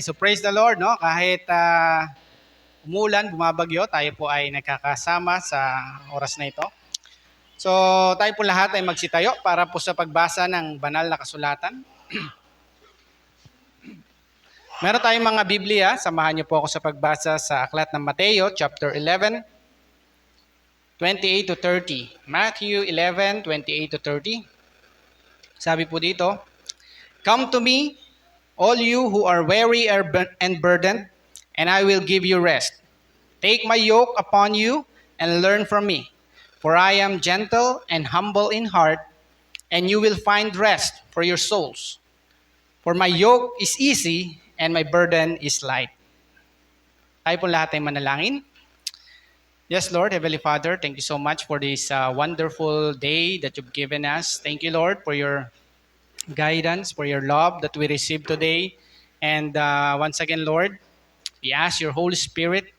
Okay, so praise the Lord, no? Kahit umulan, bumabagyo, tayo po ay nagkakasama sa oras na ito. So, tayo po lahat ay magsitayo para po sa pagbasa ng banal na kasulatan. Meron tayong mga Biblia, samahan niyo po ako sa pagbasa sa aklat ng Mateo, chapter 11, 28 to 30. Matthew 11, 28 to 30. Sabi po dito, "Come to me, all you who are weary and burdened, and I will give you rest. Take my yoke upon you and learn from me, for I am gentle and humble in heart, and you will find rest for your souls. For my yoke is easy and my burden is light." Tayo po lahat ay manalangin. Yes, Lord, Heavenly Father, thank you so much for this wonderful day that you've given us. Thank you, Lord, for your guidance, for your love that we received today. And once again, Lord, we ask your Holy Spirit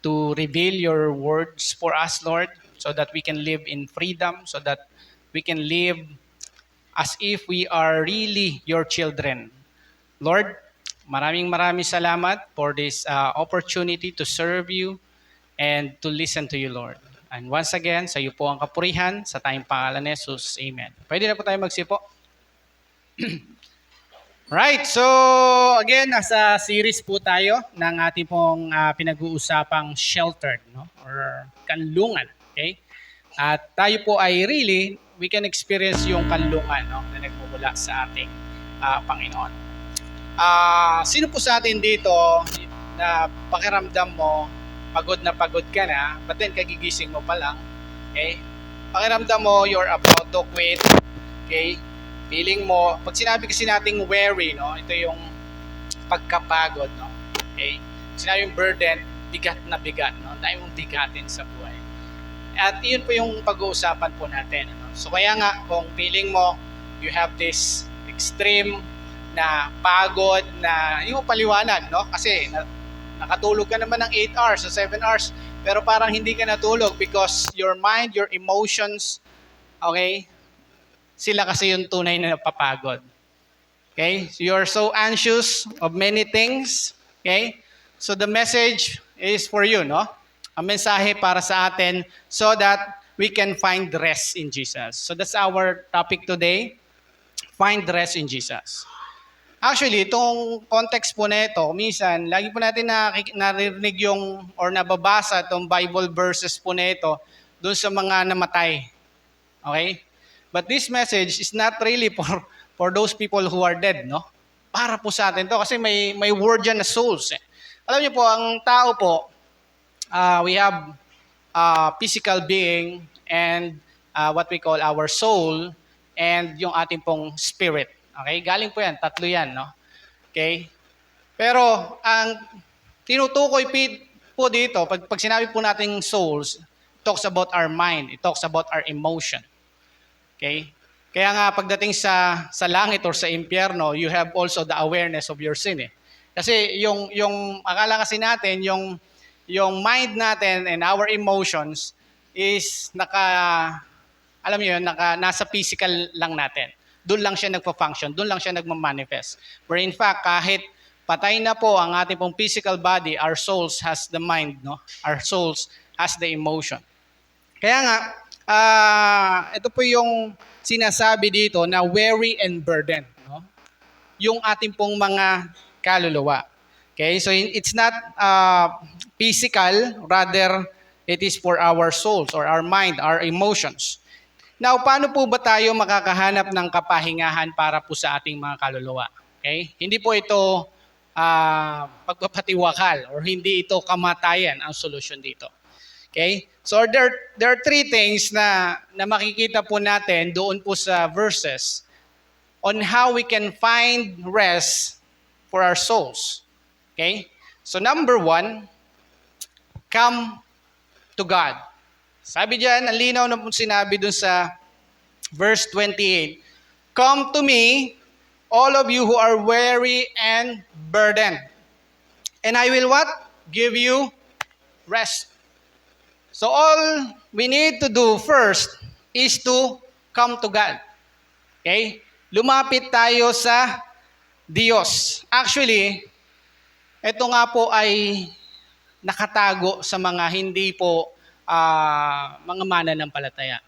to reveal your words for us, Lord, so that we can live in freedom, so that we can live as if we are really your children. Lord, maraming salamat for this opportunity to serve you and to listen to you, Lord. And once again, sa iyo po ang kapurihan, sa tayong pangalan ni Jesus. Amen. Pwede na po tayo magsipo. Right, so again, nasa series po tayo ng ating pong pinag-uusapang sheltered, no? Or kanlungan, okay? At tayo po ay really, we can experience yung kanlungan, no? Na nagmumula sa ating Panginoon. Sino po sa atin dito na pakiramdam mo, pagod ka na, but then kagigising mo pa lang, okay? Pakiramdam mo, you're about to quit, okay? Feeling mo, pag sinabi kasi nating weary, no, ito yung pagkapagod, no, okay? Sinabi yung burden, bigat na bigat, no, dahil mong bigatin sa buhay. At yun po yung pag-uusapan po natin, no? So kaya nga, kung feeling mo, you have this extreme na pagod na, yung paliwanag, no, kasi nakatulog ka naman ng 8 hours o 7 hours, pero parang hindi ka natulog because your mind, your emotions, okay, sila kasi yung tunay na napapagod. Okay? So you're so anxious of many things. Okay? So the message is for you, no? Ang mensahe para sa atin so that we can find rest in Jesus. So that's our topic today. Find rest in Jesus. Actually, itong context po na ito, minsan, lagi po natin narinig yung or nababasa itong Bible verses po na ito doon sa mga namatay. Okay? But this message is not really for those people who are dead, no? Para po sa atin to kasi may word dyan na souls. Alam niyo po, ang tao po, we have physical being and what we call our soul and yung ating pong spirit. Okay? Galing po yan, tatlo yan, no? Okay? Pero ang tinutukoy po dito, pag sinabi po nating souls, it talks about our mind, it talks about our emotion. Okay? Kaya nga pagdating sa langit or sa impyerno, you have also the awareness of your sin. Kasi yung akala kasi natin, yung mind natin and our emotions is nasa physical lang natin. Doon lang siya nagpa-function, doon lang siya nagma-manifest. Where in fact, kahit patay na po ang ating pong physical body, our souls has the mind, no? Our souls has the emotion. Kaya nga, ito po yung sinasabi dito na weary and burdened, no? Yung ating pong mga kaluluwa. Okay? So it's not physical, rather it is for our souls or our mind, our emotions. Now, paano po ba tayo makakahanap ng kapahingahan para po sa ating mga kaluluwa? Okay? Hindi po ito pagpapatiwakal or hindi ito kamatayan ang solusyon dito. Okay? So there are three things na makikita po natin doon po sa verses on how we can find rest for our souls. Okay? So number 1, come to God. Sabi diyan, ang linaw na po sinabi doon sa verse 28, "Come to me, all of you who are weary and burdened, and I will what? Give you rest." So all we need to do first is to come to God. Okay? Lumapit tayo sa Diyos. Actually, ito nga po ay nakatago sa mga hindi po mga mananampalataya.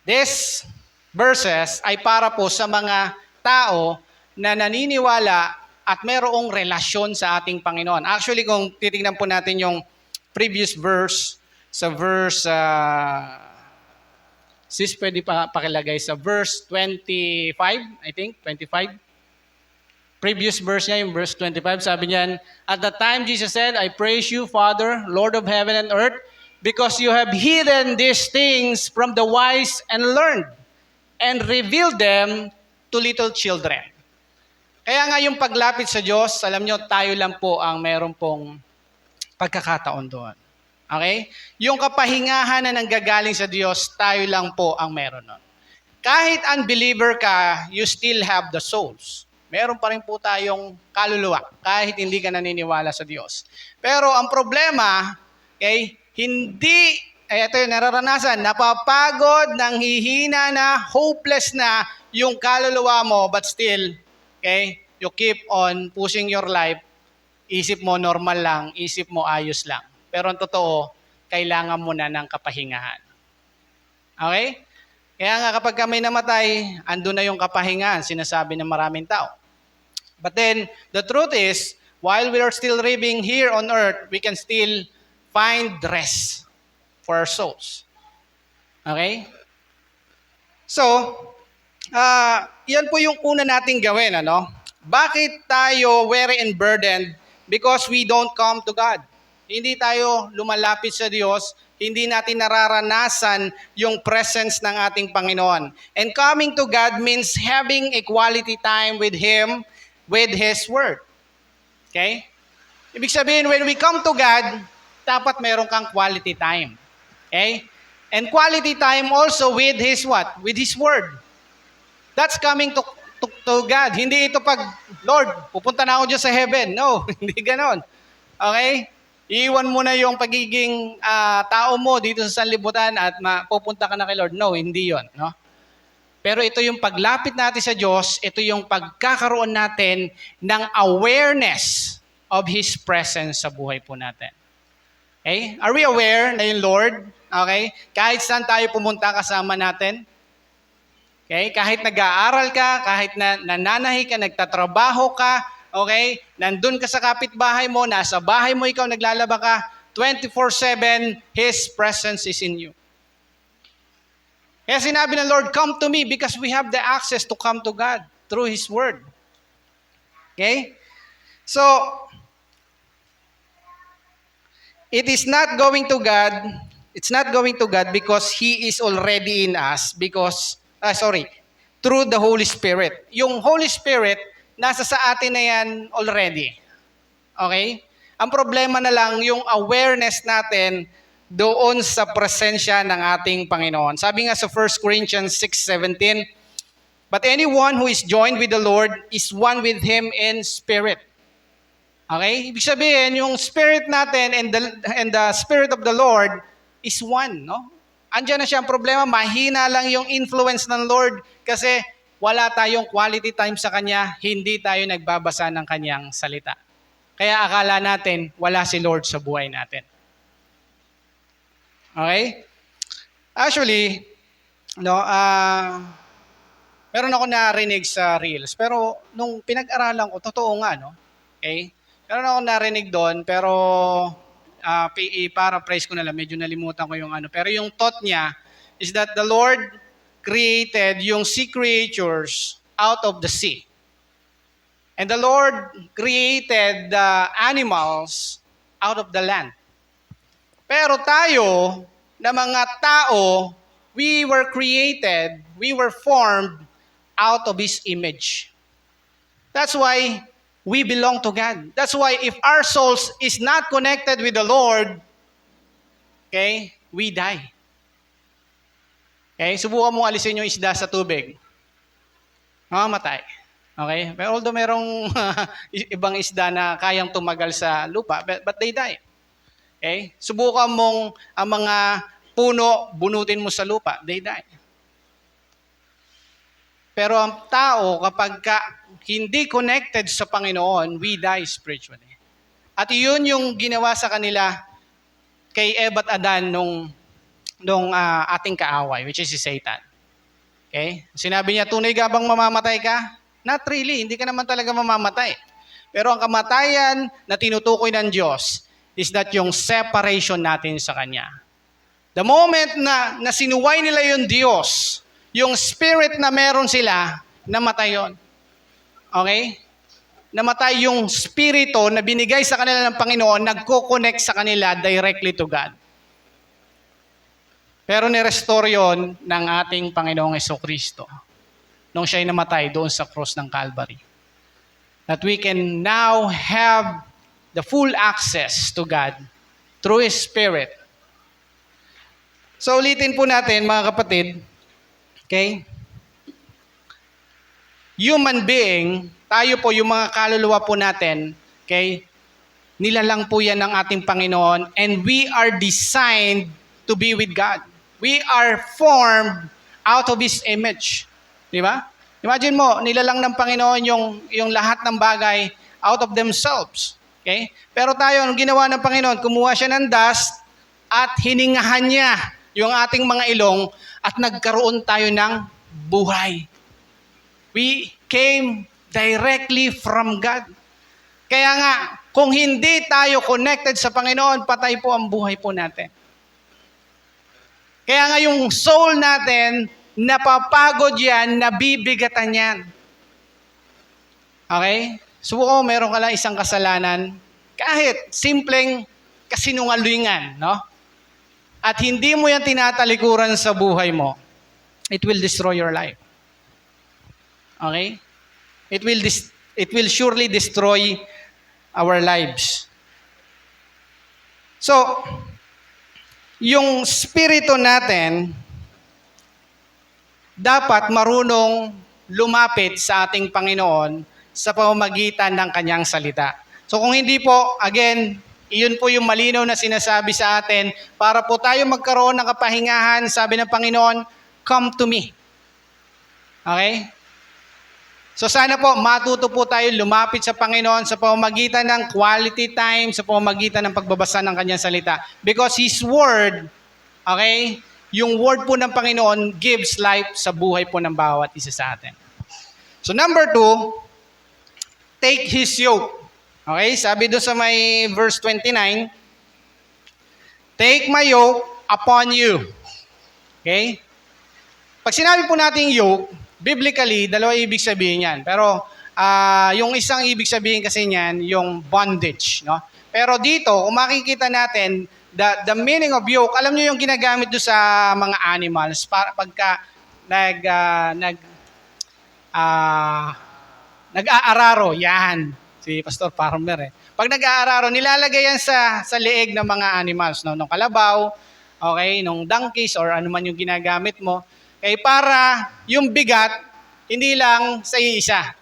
These verses ay para po sa mga tao na naniniwala at mayroong relasyon sa ating Panginoon. Actually, kung titingnan po natin yung previous verse, sa verse, sis, pwede pa pakilagay sa verse 25, I think, 25. Previous verse niya, yung verse 25, sabi niyan, at the time Jesus said, I praise you, Father, Lord of heaven and earth, because you have hidden these things from the wise and learned, and revealed them to little children. Kaya nga yung paglapit sa Diyos, alam nyo, tayo lang po ang meron pong pagkakataon doon. Okay? Yung kapahingahan na nanggagaling sa Diyos, tayo lang po ang meron nun. Kahit unbeliever ka, you still have the souls. Meron pa rin po tayong kaluluwa, kahit hindi ka naniniwala sa Diyos. Pero ang problema, okay, hindi, ito yung nararanasan, napapagod, nanghihina na, hopeless na yung kaluluwa mo, but still, okay, you keep on pushing your life, isip mo normal lang, isip mo ayos lang. Pero ang totoo, kailangan mo na ng kapahingahan. Okay? Kaya nga kapag kami namatay, andun na yung kapahingahan, sinasabi ng maraming tao. But then, the truth is, while we are still living here on earth, we can still find rest for our souls. Okay? So, yan po yung una nating gawin, ano? Bakit tayo weary and burdened? Because we don't come to God. Hindi tayo lumalapit sa Diyos, hindi natin nararanasan yung presence ng ating Panginoon. And coming to God means having a quality time with Him, with His Word. Okay? Ibig sabihin, when we come to God, dapat meron kang quality time. Okay? And quality time also with His what? With His Word. That's coming to God. Hindi ito pag, Lord, pupunta na ako dyan sa heaven. No, hindi ganon. Okay? Iiwan mo na yung pagiging tao mo dito sa sanlibutan at pupunta ka na kay Lord. No, hindi yon, no? Pero ito yung paglapit natin sa Diyos, ito yung pagkakaroon natin ng awareness of His presence sa buhay po natin. Okay? Are we aware na yung Lord, okay, kahit saan tayo pumunta kasama natin? Okay? Kahit nag-aaral ka, kahit nananahi ka, nagtatrabaho ka, okay, nandun ka sa kapitbahay mo, nasa bahay mo ikaw, naglalaba ka, 24/7, His presence is in you. Kaya sinabi ng Lord, come to me because we have the access to come to God through His Word. Okay? So, it's not going to God because He is already in us through the Holy Spirit. Yung Holy Spirit, nasa sa atin na yan already. Okay? Ang problema na lang, yung awareness natin doon sa presensya ng ating Panginoon. Sabi nga sa 1 Corinthians 6:17, but anyone who is joined with the Lord is one with Him in spirit. Okay? Ibig sabihin, yung spirit natin and the Spirit of the Lord is one, no? Andiyan na siya. Ang problema, mahina lang yung influence ng Lord kasi wala tayong quality time sa Kanya, hindi tayo nagbabasa ng Kanyang salita. Kaya akala natin, wala si Lord sa buhay natin. Okay? Actually, no, meron ako narinig sa Reels, pero nung pinag-aralan ko, totoo nga, no? Okay? Meron ako narinig doon, pero paraphrase ko na lang, medyo nalimutan ko yung ano. Pero yung thought niya is that the Lord created yung sea creatures out of the sea. And the Lord created the animals out of the land. Pero tayo, na mga tao, we were formed out of His image. That's why we belong to God. That's why if our souls is not connected with the Lord, okay, we die. Okay, subukan mo alisin yung isda sa tubig. Mamamatay. Okay? Pero although merong ibang isda na kayang tumagal sa lupa, but they die. Okay? Subukan mong ang mga puno, bunutin mo sa lupa, they die. Pero ang tao, kapag hindi connected sa Panginoon, we die spiritually. At iyon yung ginawa sa kanila kay Eva at Adan nung ating kaaway, which is si Satan. Okay? Sinabi niya, tunay ka bang mamamatay ka? Not really, hindi ka naman talaga mamamatay. Pero ang kamatayan na tinutukoy ng Diyos is that yung separation natin sa Kanya. The moment na sinuway nila yung Diyos, yung spirit na meron sila, namatay yun. Okay? Namatay yung spirito na binigay sa kanila ng Panginoon, nagko-connect sa kanila directly to God. Pero ni-restore yun ng ating Panginoong Jesucristo nung siya'y namatay doon sa cross ng Calvary. That we can now have the full access to God through His Spirit. So ulitin po natin mga kapatid, okay? Human being, tayo po yung mga kaluluwa po natin, okay? Nilalang po yan ng ating Panginoon and we are designed to be with God. We are formed out of His image. Di ba? Imagine mo, nilalang ng Panginoon yung lahat ng bagay out of themselves. Okay? Pero tayo, ang ginawa ng Panginoon, kumuha siya ng dust at hiningahan niya yung ating mga ilong at nagkaroon tayo ng buhay. We came directly from God. Kaya nga, kung hindi tayo connected sa Panginoon, patay po ang buhay po natin. Kaya nga yung soul natin, napapagod yan, nabibigatan yan. Okay? Subukan mo, meron ka lang isang kasalanan, kahit simpleng kasinungalingan, no? At hindi mo yan tinatalikuran sa buhay mo, it will destroy your life. Okay? It will surely destroy our lives. So, yung spirito natin, dapat marunong lumapit sa ating Panginoon sa pamamagitan ng Kanyang salita. So kung hindi po, again, iyon po yung malinaw na sinasabi sa atin, para po tayo magkaroon ng kapahingahan, sabi ng Panginoon, come to me. Okay? So sana po, matuto po tayo lumapit sa Panginoon sa pamamagitan ng quality time, sa pamamagitan ng pagbabasa ng Kanyang salita. Because His Word, okay, yung Word po ng Panginoon gives life sa buhay po ng bawat isa sa atin. So number 2, take His yoke. Okay, sabi doon sa may verse 29, take my yoke upon you. Okay? Pag sinabi po natin yoke, biblically, dalawa ibig sabihin yan. Pero yung isang ibig sabihin kasi niyan, yung bondage. No? Pero dito, kung makikita natin, the meaning of yoke, alam niyo yung ginagamit doon sa mga animals, pagka nag-aararo, yan. Si Pastor Farmer eh. Pag nag-aararo, nilalagay yan sa leeg ng mga animals, no? Nung kalabaw, okay, nung donkeys, or ano man yung ginagamit mo. Okay, para yung bigat, hindi lang sa isa.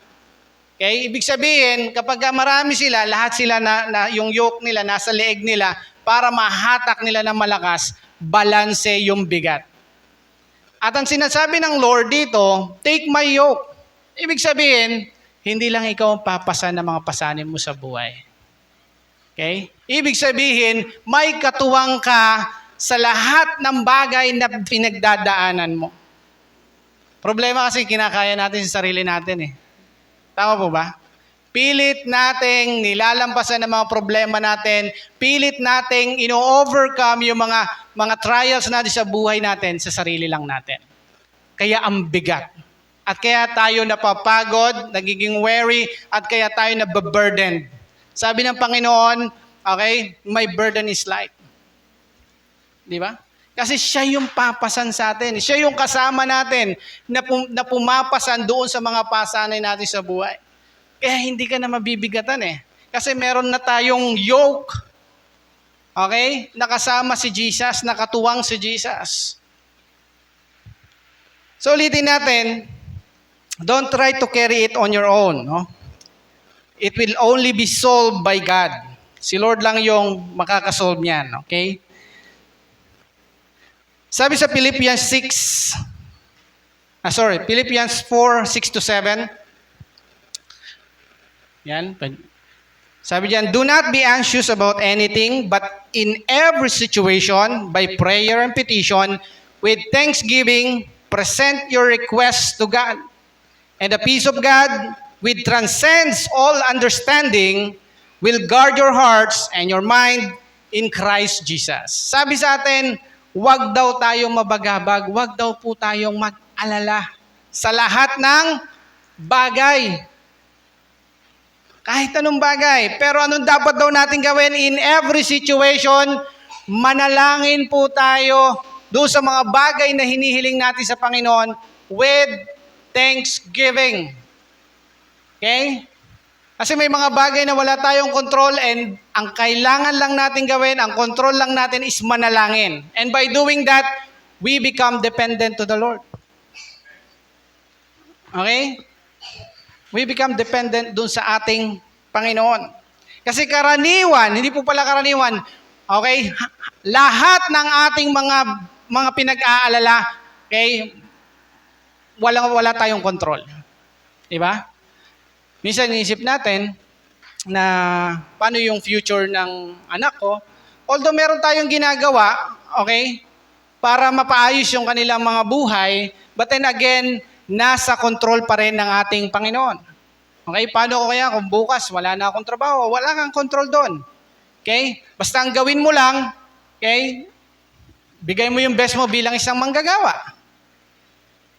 Okay, ibig sabihin, kapag marami sila, lahat sila yung yoke nila, nasa leeg nila, para mahatak nila ng malakas, balanse yung bigat. At ang sinasabi ng Lord dito, take my yoke. Ibig sabihin, hindi lang ikaw ang papasan ng mga pasanin mo sa buhay. Okay? Ibig sabihin, may katuwang ka sa lahat ng bagay na pinagdadaanan mo. Problema kasi kinakaya natin sa sarili natin eh. Tama po ba? Pilit nating nilalampasan ng mga problema natin, pilit nating ino-overcome yung mga trials natin sa buhay natin sa sarili lang natin. Kaya ang bigat. At kaya tayo napapagod, nagiging weary, at kaya tayo nababurdened. Sabi ng Panginoon, okay, my burden is light. Di ba? Kasi siya yung papasan sa atin. Siya yung kasama natin na pumapasan doon sa mga pasanay natin sa buhay. Kaya hindi ka na mabibigatan eh. Kasi meron na tayong yoke. Okay? Nakasama si Jesus, nakatuwang si Jesus. So ulitin natin, don't try to carry it on your own. No? It will only be solved by God. Si Lord lang yung makakasolve niyan. Okay? Sabi sa Philippians 6, Philippians 4:6-7. Yan. Sabi diyan, do not be anxious about anything, but in every situation, by prayer and petition, with thanksgiving, present your requests to God. And the peace of God, which transcends all understanding, will guard your hearts and your mind in Christ Jesus. Sabi sa atin, huwag daw tayong mabagabag, huwag daw po tayong mag-alala sa lahat ng bagay. Kahit anong bagay. Pero anong dapat daw natin gawin? In every situation, manalangin po tayo doon sa mga bagay na hinihiling natin sa Panginoon with thanksgiving. Okay? Kasi may mga bagay na wala tayong control and ang kailangan lang natin gawin, ang control lang natin is manalangin. And by doing that, we become dependent to the Lord. Okay? We become dependent dun sa ating Panginoon. Kasi karaniwan, hindi po pala karaniwan, okay? Lahat ng ating mga pinag-aalala, okay? Wala tayong control. Diba? Minsan inisip natin na paano yung future ng anak ko. Although meron tayong ginagawa, okay, para mapaayos yung kanilang mga buhay, but then again, nasa control pa rin ng ating Panginoon. Okay, paano ko kaya kung bukas wala na akong trabaho? Wala kang control doon. Okay? Basta ang gawin mo lang, okay, bigay mo yung best mo bilang isang manggagawa.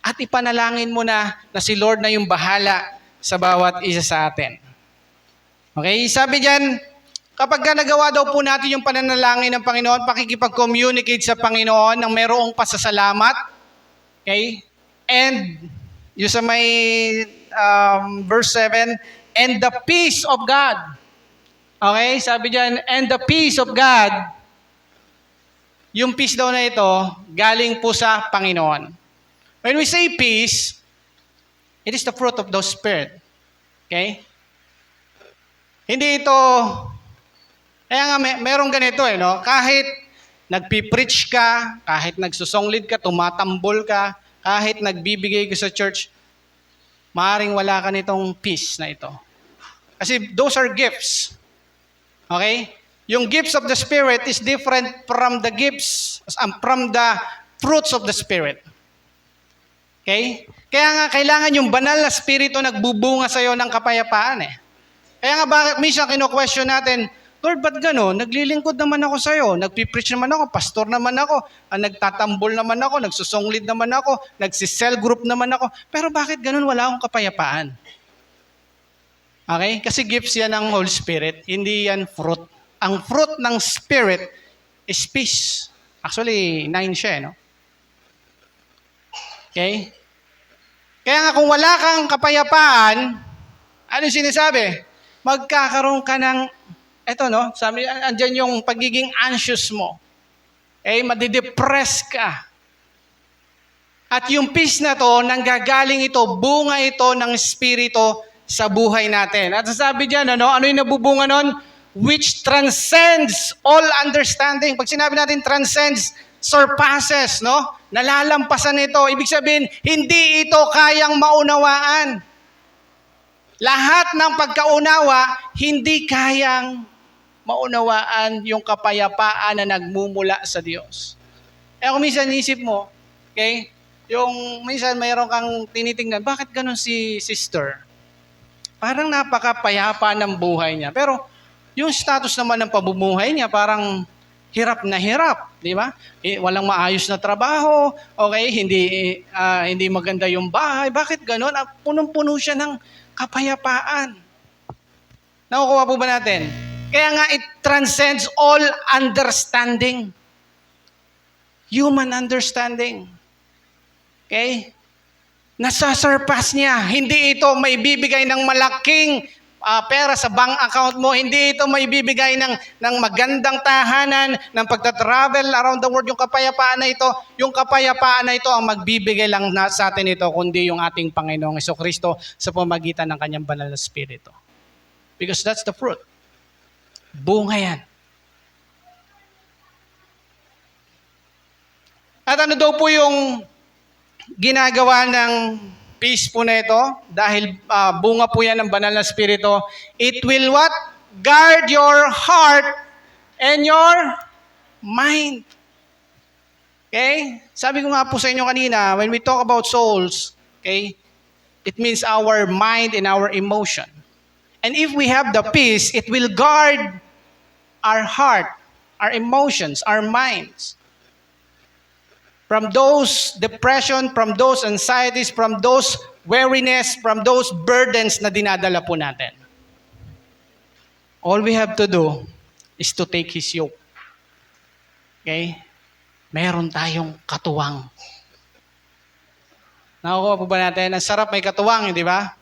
At ipanalangin mo na si Lord na yung bahala sa bawat isa sa atin. Okay, sabi diyan, kapag nagawa daw po natin yung pananalangin ng Panginoon, pakikipag-communicate sa Panginoon ng mayroong pasasalamat, okay, and yung sa may verse 7, and the peace of God. Okay, sabi diyan, and the peace of God, yung peace daw na ito, galing po sa Panginoon. When we say peace, it is the fruit of the Spirit. Okay? Hindi ito, kaya nga merong ganito no? Kahit nagpipreach ka, kahit nagsusonglid ka, tumatambol ka, kahit nagbibigay ka sa church, maaaring wala ka nitong peace na ito. Kasi those are gifts. Okay? Yung gifts of the Spirit is different from the gifts, from the fruits of the Spirit. Okay? Kaya nga kailangan yung banal na spirito nagbubunga sa iyo ng kapayapaan eh. Kaya nga bakit minsan kino-question natin, Lord, ba't gano'n? Naglilingkod naman ako sa iyo, nagpipreach naman ako, pastor naman ako, nagtatambol naman ako, nagsusonglid naman ako, nagsisell group naman ako, pero bakit gano'n wala akong kapayapaan? Okay? Kasi gifts yan ng Holy Spirit, hindi yan fruit. Ang fruit ng Spirit is peace. Actually, 9 siya, no? Okay? Kaya nga kung wala kang kapayapaan, ano sinasabi? Magkakaroon ka ng, eto no, sabi, andyan yung pagiging anxious mo. Madidepress ka. At yung peace na to, nanggagaling ito, bunga ito ng Espiritu sa buhay natin. At sasabi dyan, ano yung nabubunga nun? Which transcends all understanding. Pag sinabi natin transcends, surpasses, no? Nalalampasan ito. Ibig sabihin, hindi ito kayang maunawaan. Lahat ng pagkaunawa, hindi kayang maunawaan yung kapayapaan na nagmumula sa Diyos. Kung minsan isip mo, okay, yung minsan mayroon kang tinitingnan, bakit ganun si sister? Parang napakapayapa ng buhay niya. Pero yung status naman ng pamumuhay niya, parang hirap na hirap, di ba? Walang maayos na trabaho, okay, hindi maganda yung bahay. Bakit gano'n? Punong-puno siya ng kapayapaan. Nakukuha po ba natin? Kaya nga it transcends all understanding. Human understanding. Okay? Nasasurpass niya. Hindi ito may bibigay ng malaking pera sa bank account mo, hindi ito may bibigay ng magandang tahanan, ng pagta-travel around the world. Yung kapayapaan na ito ang magbibigay lang sa atin ito, kundi yung ating Panginoong Jesucristo sa pamagitan ng kanyang banal na Espiritu. Because that's the fruit. Bunga yan. At ano daw po yung ginagawa ng peace po na ito, dahil bunga po yan ng banal na spirito, it will what? Guard your heart and your mind. Okay? Sabi ko nga po sa inyo kanina, when we talk about souls, okay, it means our mind and our emotion. And if we have the peace, it will guard our heart, our emotions, our minds from those depression, from those anxieties, from those weariness, from those burdens na dinadala po natin. All we have to do is to take His yoke. Okay? Meron tayong katuwang. Nakukuha po ba natin? Ang sarap may katuwang, di ba?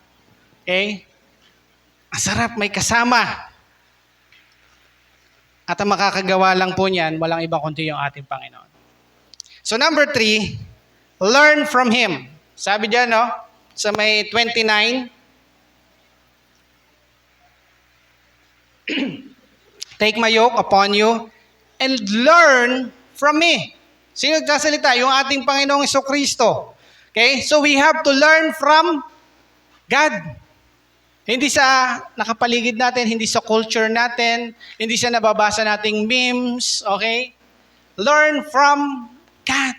Okay? Ang sarap may kasama. At ang makakagawa lang po niyan, walang iba kundi yung ating Panginoon. So number 3, learn from Him. Sabi diyan, no? Sa may 29, take my yoke upon you and learn from me. Sino nagsasalita? Yung ating Panginoong Jesucristo. Okay? So we have to learn from God. Hindi sa nakapaligid natin, hindi sa culture natin, hindi sa nababasa nating memes, okay? Learn from God.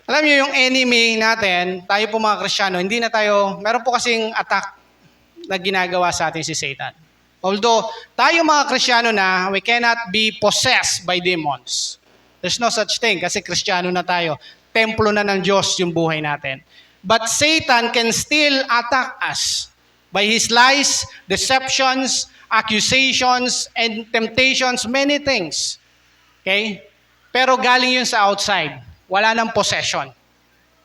Alam niyo yung enemy natin, tayo po mga Kristiyano, hindi na tayo, meron po kasing attack na ginagawa sa atin si Satan. Although, tayo mga Kristiyano na, we cannot be possessed by demons. There's no such thing kasi Kristiyano na tayo. Templo na ng Diyos yung buhay natin. But Satan can still attack us by his lies, deceptions, accusations, and temptations, many things. Okay? Pero galing yun sa outside. Wala nang possession.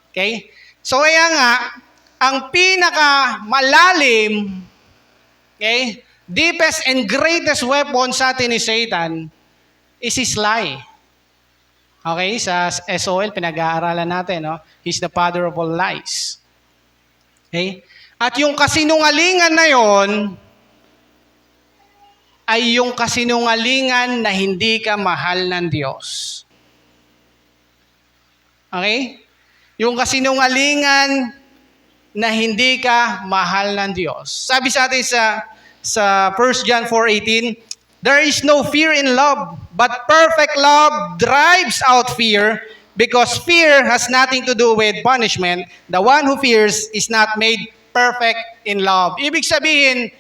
Okay? So kaya nga, ang pinaka malalim, okay, deepest and greatest weapon sa atin ni Satan is his lie. Okay, sa SOL, pinag-aaralan natin, no? He's the father of all lies. Okay? At yung kasinungalingan na yon ay yung kasinungalingan na hindi ka mahal ng Diyos. Okay? Yung kasinungalingan na hindi ka mahal ng Diyos. Sabi sa atin sa 1 John 4:18, there is no fear in love, but perfect love drives out fear, because fear has nothing to do with punishment. The one who fears is not made perfect in love. Ibig sabihin,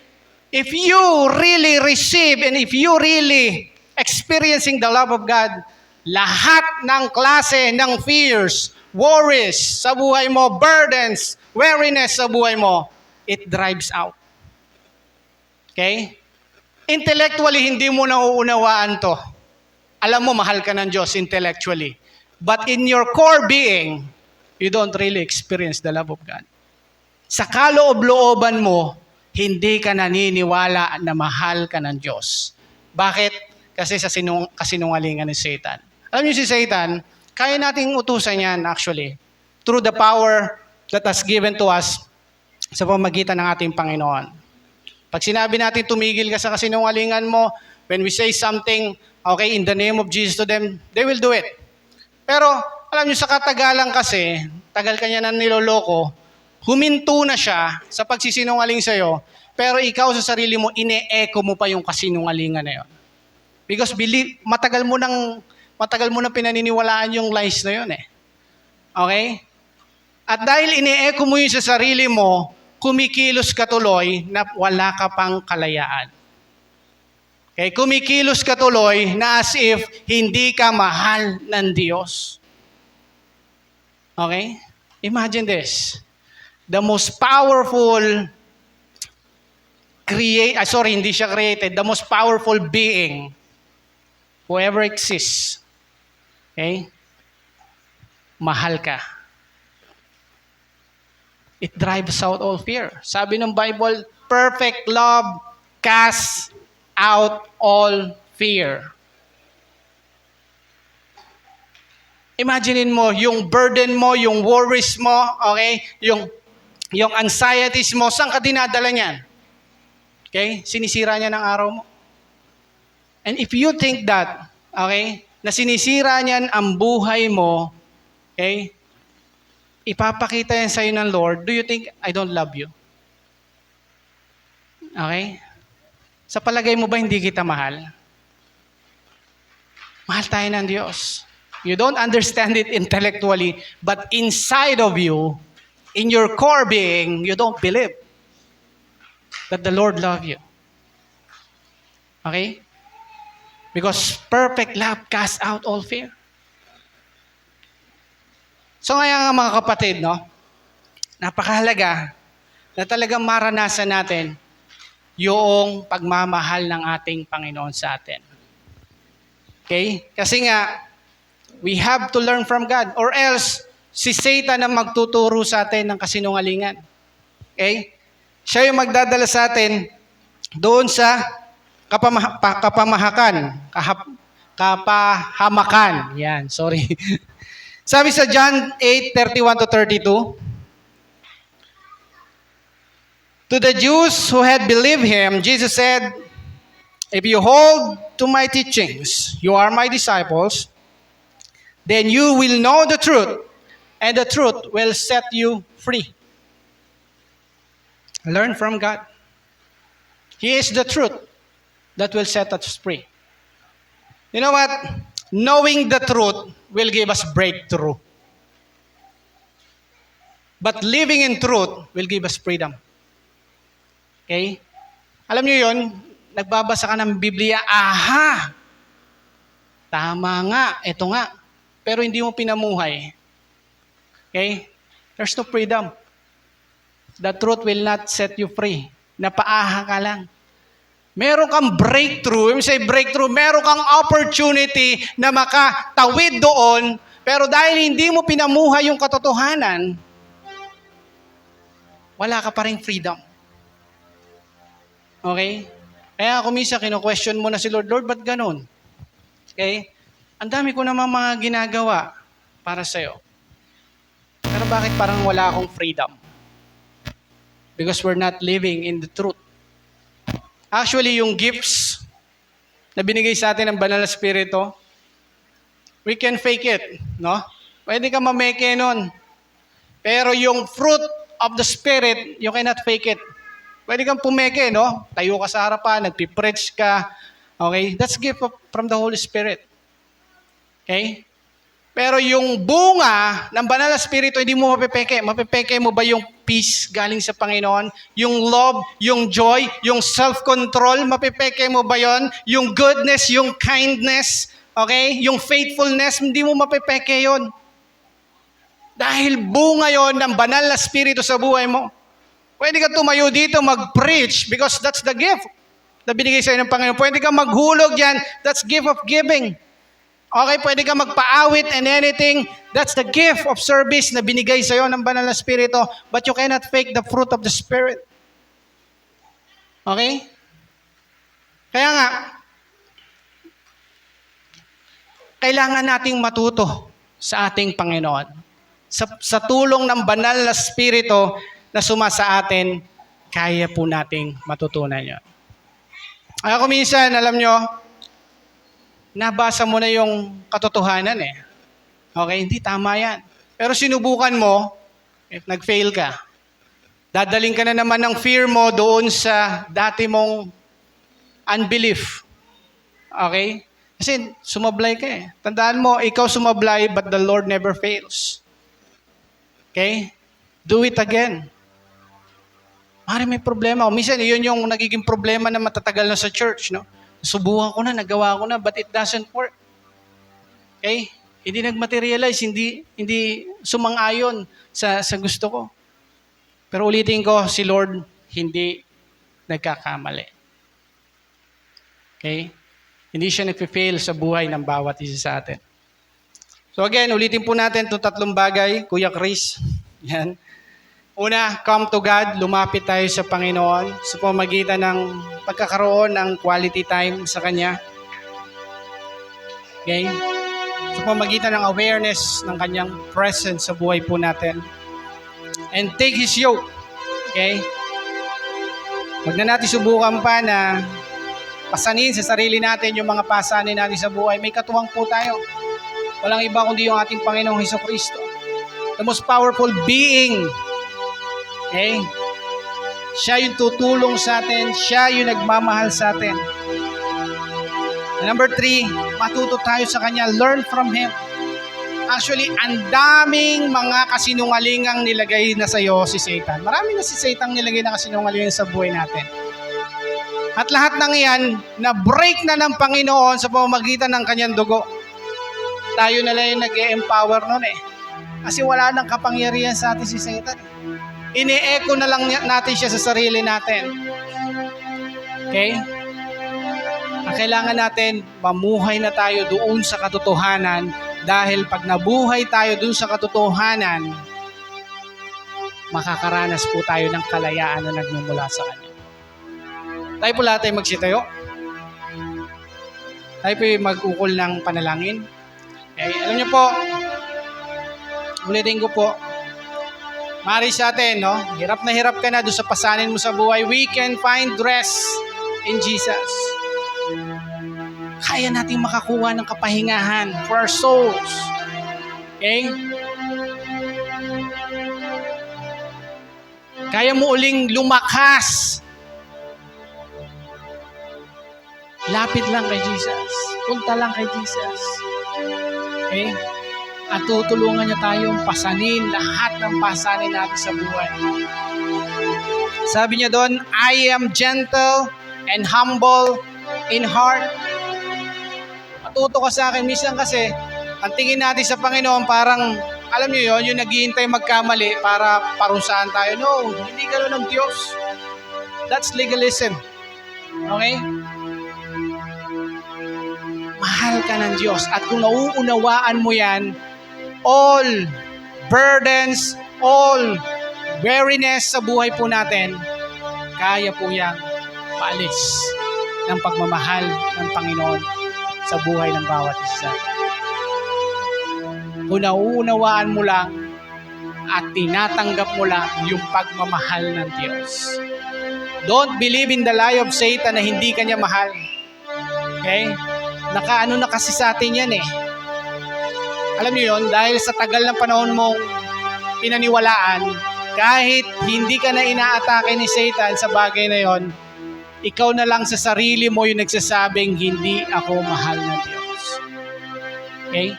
if you really receive and if you really experiencing the love of God, lahat ng klase ng fears, worries sa buhay mo, burdens, weariness sa buhay mo, it drives out. Okay? Intellectually, hindi mo nauunawaan to. Alam mo, mahal ka ng Diyos intellectually. But in your core being, you don't really experience the love of God. Sa kaloob-looban mo, hindi ka naniniwala na mahal ka ng Diyos. Bakit? Kasi sa kasinungalingan ni Satan. Alam niyo si Satan, kaya nating utusan yan actually, through the power that has given to us sa pamagitan ng ating Panginoon. Pag sinabi natin tumigil ka sa kasinungalingan mo, when we say something, okay, in the name of Jesus to them, they will do it. Pero, alam nyo, sa katagalan kasi, tagal ka niya na niloloko, huminto na siya sa pagsisinungaling sa'yo, pero ikaw sa sarili mo, ine-echo mo pa yung kasinungalingan na yun. Because matagal mo nang pinaniniwalaan yung lies na yun eh. Okay? At dahil ine-echo mo yun sa sarili mo, kumikilos ka tuloy na wala ka pang kalayaan. Okay? Kumikilos ka tuloy na as if hindi ka mahal ng Diyos. Okay? Imagine this. The most powerful the most powerful being who ever exists. Okay? Mahal ka. It drives out all fear. Sabi ng Bible, perfect love casts out all fear. Imaginein mo, yung burden mo, yung worries mo, okay? Yung anxieties mo, saan ka dinadala niyan? Okay? Sinisira niya ng araw mo. And if you think that, okay, na sinisira niyan ang buhay mo, Okay? Ipapakita yan sa'yo ng Lord, do you think I don't love you? Okay? Sa palagay mo ba hindi kita mahal? Mahal tayo ng Diyos. You don't understand it intellectually, but inside of you, in your core being, you don't believe that the Lord loves you. Okay? Because perfect love casts out all fear. So ngayon mga kapatid, no? Napakahalaga na talagang maranasan natin yung pagmamahal ng ating Panginoon sa atin. Okay? Kasi nga, we have to learn from God or else si Satan ang magtuturo sa atin ng kasinungalingan. Okay? Siya yung magdadala sa atin doon sa kapahamakan. Yan, sorry. Sabi sa John 8:31-32, to the Jews who had believed him, Jesus said, if you hold to my teachings, you are my disciples, then you will know the truth, and the truth will set you free. Learn from God. He is the truth that will set us free. You know what? Knowing the truth will give us breakthrough. But living in truth will give us freedom. Okay? Alam niyo yon, nagbabasa ka ng Biblia, aha! Tama nga, ito nga. Pero hindi mo pinamuhay. Okay? There's no freedom. The truth will not set you free. Napaaha ka lang. Meron kang breakthrough. When we say breakthrough, meron kang opportunity na makatawid doon, pero dahil hindi mo pinamuhay yung katotohanan, wala ka pa rin freedom. Okay? Kaya kung minsan kino-question mo na si Lord, Lord, ba't ganun? Okay? Ang dami ko naman mga ginagawa para sa'yo. Pero bakit parang wala akong freedom? Because we're not living in the truth. Actually, yung gifts na binigay sa atin ng Banal na Espiritu, we can fake it, no? Pwede ka mameke nun. Pero yung fruit of the Spirit, you cannot fake it. Pwede kang pumeke, no? Tayo ka sa harapan, nagpipreach ka. Okay? That's gift from the Holy Spirit. Okay? Pero yung bunga ng Banal na Espiritu, hindi mo mapipeke. Mapipeke mo ba yung peace galing sa Panginoon? Yung love, yung joy, yung self-control, mapipeke mo ba yon? Yung goodness, yung kindness, okay? Yung faithfulness, hindi mo mapipeke yon. Dahil bunga yon ng Banal na Espiritu sa buhay mo. Pwede ka tumayo dito mag-preach because that's the gift na binigay sa'yo ng Panginoon. Pwede ka maghulog yan, that's gift of giving. Okay, pwede ka magpaawit and anything. That's the gift of service na binigay sa'yo ng Banal na Espiritu. But you cannot fake the fruit of the Spirit. Okay? Kaya nga, kailangan nating matuto sa ating Panginoon. Sa tulong ng Banal na Espiritu na sumasa atin, kaya po nating matutunan yun. Kaya kung minsan, alam nyo, nabasa mo na yung katotohanan eh. Okay, hindi tama yan. Pero sinubukan mo, nag-fail ka. Dadaling ka na naman ng fear mo doon sa dati mong unbelief. Okay? Kasi sumablay ka eh. Tandaan mo, ikaw sumablay but the Lord never fails. Okay? Do it again. Mari may problema. Minsan, yun yung nagiging problema na matatagal na sa church, no? Subukan ko na, nagawa ko na, but it doesn't work. Okay? Hindi nag-materialize, hindi sumang-ayon sa gusto ko. Pero ulitin ko, si Lord hindi nagkakamali. Okay? Hindi siya nagpe-fail sa buhay ng bawat isa sa atin. So again, ulitin po natin itong tatlong bagay, Kuya Chris. Yan. Una, come to God, lumapit tayo sa Panginoon sa pamamagitan ng pagkakaroon ng quality time sa Kanya. Okay? Sa pamamagitan ng awareness ng Kanyang presence sa buhay po natin. And take His yoke. Okay? Huwag na natin subukan pa na pasanin sa sarili natin yung mga pasanin natin sa buhay. May katuwang po tayo. Walang iba kundi yung ating Panginoong Hesukristo. the most powerful being. Okay? Siya yung tutulong sa atin. Siya yung nagmamahal sa atin. Number 3, matuto tayo sa Kanya. Learn from Him. Actually, ang daming mga kasinungalingang nilagay na sa iyo si Satan. Marami na si Satan nilagay na kasinungalingan sa buhay natin. At lahat ng yan, na-break na ng Panginoon sa pamamagitan ng Kanyang dugo. Tayo na lang yung nag-e-empower nun eh. Kasi wala nang kapangyarihan sa atin si Satan. Ine-echo na lang natin siya sa sarili natin. Okay? Ang kailangan natin, mamuhay na tayo doon sa katotohanan dahil pag nabuhay tayo doon sa katotohanan, makakaranas po tayo ng kalayaan na nagmumula sa Kanya. Tayo po lahat ay magsitayo. Tayo po ay mag-ukol ng panalangin. Okay? Alam niyo po, ulitin ko po, mari sa atin, no? Hirap na hirap ka na doon sa pasanin mo sa buhay. We can find rest in Jesus. Kaya nating makakuha ng kapahingahan for our souls. Okay? Kaya mo uling lumakas. Lapit lang kay Jesus. Punta lang kay Jesus. Okay? At tutulungan niya tayong pasanin lahat ng pasanin natin sa buhay. Sabi niya doon, I am gentle and humble in heart. Matuto ka sa akin. Minsan kasi, ang tingin natin sa Panginoon parang, alam niyo yon, yung naghihintay magkamali para parusahan tayo. No, hindi ganoon ng Diyos. That's legalism. Okay? Mahal ka ng Diyos. At kung nauunawaan mo yan, all burdens, all weariness sa buhay po natin, kaya po yang maalis ng pagmamahal ng Panginoon sa buhay ng bawat isa. Kung nauunawaan mo lang at tinatanggap mo lang yung pagmamahal ng Diyos. Don't believe in the lie of Satan na hindi kanya mahal. Okay? Nakaano na kasi sa atin yan eh. Alam niyo yon, dahil sa tagal ng panahon mong pinaniwalaan, kahit hindi ka na inaatake ni Satan sa bagay na yon, ikaw na lang sa sarili mo yung nagsasabing, hindi ako mahal ng Diyos. Okay?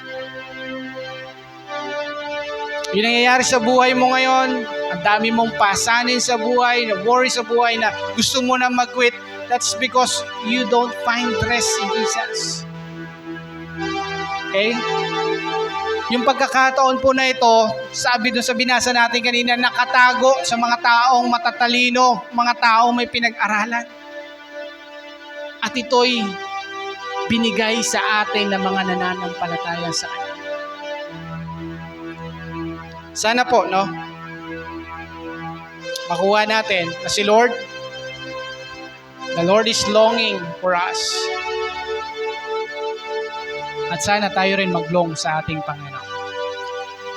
Yung nangyayari sa buhay mo ngayon, ang dami mong pasanin sa buhay, na worry sa buhay, na gusto mo na mag-quit, that's because you don't find rest in Jesus. Okay? Yung pagkakataon po na ito, sabi doon sa binasa natin kanina, nakatago sa mga taong matatalino, mga taong may pinag-aralan. At ito'y binigay sa atin ng mga nananampalataya sa Kanya. Sana po, no? Makuha natin na si Lord, the Lord is longing for us. At sana tayo rin maglong sa ating Panginoon.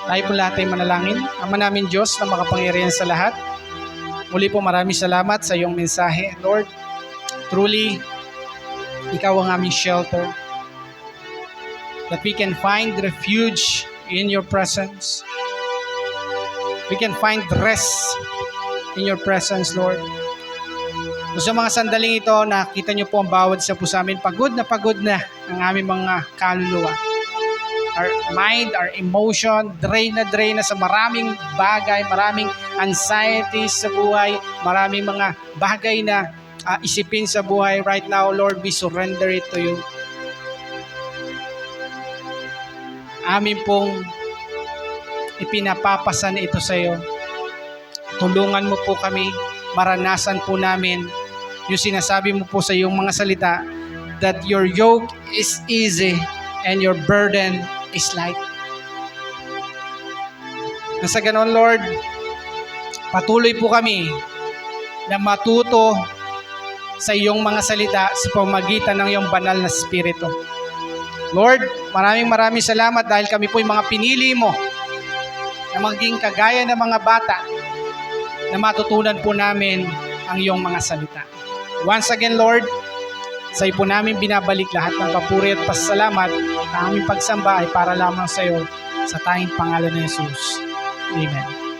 Tayo po lahat ay manalangin. Ama namin Diyos na makapangyarihan sa lahat. Muli po maraming salamat sa iyong mensahe. Lord, truly, Ikaw ang aming shelter. That we can find refuge in your presence. We can find rest in your presence, Lord. So, sa mga sandaling ito, nakita niyo po ang bawat isa po sa amin, pagod na ang aming mga kaluluwa. Our mind, our emotion, drain na sa maraming bagay, maraming anxieties sa buhay, maraming mga bagay na isipin sa buhay. Right now, Lord, we surrender it to you. Amin pong ipinapapasan ito sa iyo. Tulungan mo po kami, maranasan po namin yung sinasabi mo po sa iyong mga salita, that your yoke is easy and your burden is light. Na sa ganon, Lord, patuloy po kami na matuto sa iyong mga salita sa pamamagitan ng iyong banal na Espiritu. Lord, maraming salamat dahil kami po yung mga pinili mo na maging kagaya ng mga bata na matutunan po namin ang iyong mga salita. Once again, Lord, sa iyo po namin binabalik lahat ng papuri at pasasalamat. Ang aming pagsamba ay para lamang sa iyo sa tanging pangalan ni Jesus. Amen.